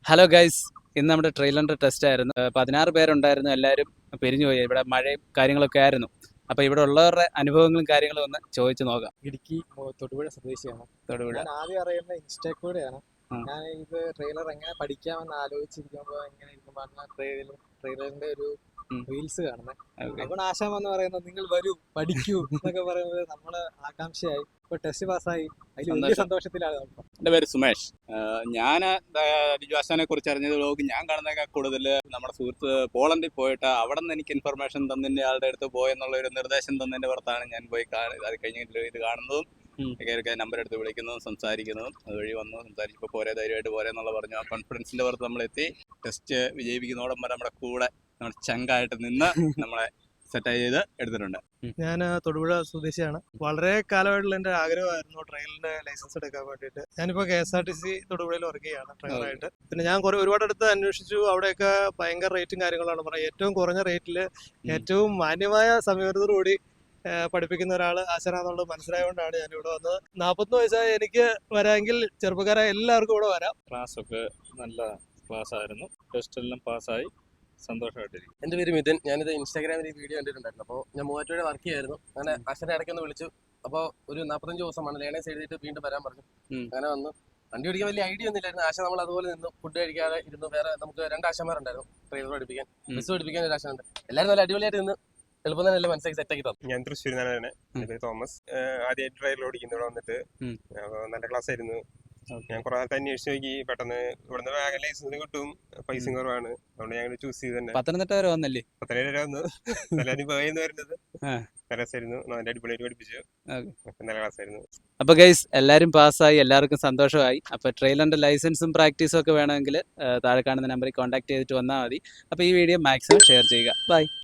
Hello guys, ഇന്ന് നമ്മുടെ ട്രെയിലറിൻ്റെ test ആയിരുന്നു. 16 പേരുണ്ടായിരുന്നു. എല്ലാവരും പിരിഞ്ഞുപോയി. ഇവിടെ മഴയും കാര്യങ്ങളൊക്കെ ആയിരുന്നു. അപ്പോൾ ഇവിടെ ഉള്ളവരുടെ അനുഭവങ്ങളും കാര്യങ്ങളും ഒന്ന് ചോദിച്ചു നോക്കാം. ഇടുക്കി തൊടുപുഴ സ്വദേശിയാണ്. തൊടുപുഴ. ഞാൻ ആദ്യം അറിയുന്ന ഇൻസ്റ്റയിലൂടെയാണ്. ആ. ഞാൻ ഇത് ട്രെയിലർ എങ്ങനെ പഠിക്കാമെന്ന് ആലോചിച്ചിരിക്കുമ്പോൾ എങ്ങനെ ഇരിക്കുമ്പോൾ ട്രെയിലറിന്റെ ഒരു ഉം. റീൽസ് കാണുന്നത്. Okay. അപ്പോൾ ആശാം എന്ന് പറയുന്നത് നിങ്ങൾ വരൂ പഠിക്കൂ എന്നൊക്കെ പറയുന്നത് നമ്മള് ആകാംക്ഷയായി. ഇപ്പൊ ടെസ്റ്റ് പാസ്സായി, അതിൽ വലിയ സന്തോഷത്തിലാണ് നമ്മൾ. എൻ്റെ പേര് സുമേഷ്. ഞാൻ ലിജുവാശാനെ കുറിച്ച് അറിഞ്ഞത് വ്ലോഗ് ഞാൻ കാണുന്നതൊക്കെ കൂടുതൽ നമ്മുടെ സുഹൃത്ത് പോളണ്ടിൽ പോയിട്ട് അവിടെ നിന്ന് എനിക്ക് ഇൻഫർമേഷൻ തന്നതിൻ്റെ ആളുടെ അടുത്ത് പോയെന്നുള്ള ഒരു നിർദ്ദേശം തന്നതിൻ്റെ പുറത്താണ് ഞാൻ പോയി അത് കഴിഞ്ഞിട്ട് ഇത് കാണുന്നതും കയറി നമ്പർ എടുത്ത് വിളിക്കുന്നതും സംസാരിക്കുന്നതും. അതുവഴി വന്നു സംസാരിച്ചപ്പോൾ പോരെ, ധൈര്യമായിട്ട് പോരെ എന്നുള്ള പറഞ്ഞു. ആ കോൺഫിഡൻസിൻ്റെ പുറത്ത് നമ്മളെത്തി. ടെസ്റ്റ് വിജയിപ്പിക്കുന്നതോടൊപ്പം വരെ നമ്മുടെ കൂടെ നമ്മുടെ ചങ്കായിട്ട് നിന്ന് നമ്മളെ സെറ്റ് ചെയ്ത് എടുത്തിട്ടുണ്ട്. ഞാൻ തൊടുപുഴ സ്വദേശിയാണ്. വളരെ കാലമായിട്ടുള്ള എൻ്റെ ആഗ്രഹമായിരുന്നു ട്രെയിനിന്റെ ലൈസൻസ് എടുക്കാൻ വേണ്ടിയിട്ട്. ഞാനിപ്പോൾ KSRTC തൊടുപുഴയിൽ വർക്ക് ചെയ്യാണ് ഡ്രൈവറായിട്ട്. പിന്നെ ഞാൻ ഒരുപാട് അടുത്ത് അന്വേഷിച്ചു. അവിടെയൊക്കെ ഭയങ്കര റേറ്റും കാര്യങ്ങളാണ് പറയുക. ഏറ്റവും കുറഞ്ഞ റേറ്റിൽ ഏറ്റവും മാന്യമായ സമീപനത്തോടുകൂടി പഠിപ്പിക്കുന്ന ഒരാൾ ആശാനാന്നുള്ളത് മനസ്സിലായതുകൊണ്ടാണ് ഞാൻ ഇവിടെ വന്നത്. 41 വയസ്സായ എനിക്ക് വരാമെങ്കിൽ ചെറുപ്പക്കാരായ എല്ലാവർക്കും ഇവിടെ വരാം. ക്ലാസ്സൊക്കെ നല്ല ക്ലാസ്സായിരുന്നു. ടെസ്റ്റെല്ലാം പാസ്സായി സന്തോഷമായിട്ടിരിക്കും. എൻ്റെ പേര് മിഥുൻ. ഞാനിത് ഇൻസ്റ്റാഗ്രാമിൽ ഈ വീഡിയോ കണ്ടിട്ടുണ്ടായിരുന്നു. അപ്പോൾ ഞാൻ മൂവാറ്റുപുഴ വർക്ക് ചെയ്യായിരുന്നു. അങ്ങനെ അച്ഛനെ ഇടയ്ക്കൊന്ന് വിളിച്ചു. അപ്പോൾ ഒരു 45 ദിവസമാണ് ലേണേഴ്സ് എഴുതിയിട്ട് വീണ്ടും വരാൻ പറഞ്ഞു. അങ്ങനെ വന്നു. വണ്ടി ഓടിക്കാൻ വലിയ ഐഡിയ ഒന്നും ഇല്ലായിരുന്നു. ആശ നമ്മൾ അതുപോലെ നിന്നു, ഫുഡ് കഴിക്കാതെ ഇരുന്നു. വേറെ നമുക്ക് 2 ആശാന്മാരുണ്ടായിരുന്നു ഡ്രൈവർ പഠിപ്പിക്കാൻ, ബസ് പഠിപ്പിക്കാൻ ഒരു ആശാനുണ്ട്. എല്ലാവരും നല്ല അടിപൊളിയായിട്ട് നിന്ന് എളുപ്പം തന്നെ എല്ലാം മനസ്സിലാക്കി സെറ്റാക്കി തന്നു. ഞാൻ തൃശ്ശൂരിൽ നിന്നാണ് തന്നെ. എൻ്റെ പേര് തോമസ്. ആദ്യമായിട്ട് ഡ്രൈവർ ഓടിക്കുന്നു ഇവിടെ വന്നിട്ട്. നല്ല ക്ലാസ് ആയിരുന്നു. ഞാൻ കുറെ നേരത്തെ അന്വേഷിച്ച് നോക്കി. പെട്ടെന്ന് ഇവിടുന്ന് വേഗം ലൈസൻസ് കിട്ടും, പൈസയും കുറവാണ്. അതുകൊണ്ട് ഞങ്ങൾ ചൂസ് ചെയ്ത് തന്നെ പത്തനംതിട്ട വരെ വന്നല്ലേ? പത്തനംതിട്ട വരെ വന്നു. നല്ല അനുഭവം വരുന്നത്. നല്ല ക്ലാസ്സായിരുന്നു. നല്ല അടിപൊളിയായിട്ട് പഠിപ്പിച്ചു. നല്ല ക്ലാസ്സായിരുന്നു. അപ്പോൾ ഗൈസ്, എല്ലാവരും പാസ്സായി, എല്ലാവർക്കും സന്തോഷമായി. അപ്പോൾ ട്രെയിലറിൻ്റെ ലൈസൻസും പ്രാക്ടീസും ഒക്കെ വേണമെങ്കിൽ താഴെ കാണുന്ന നമ്പറിൽ കോൺടാക്ട് ചെയ്തിട്ട് വന്നാൽ മതി. അപ്പോൾ ഈ വീഡിയോ മാക്സിമം ഷെയർ ചെയ്യുക. ബൈ.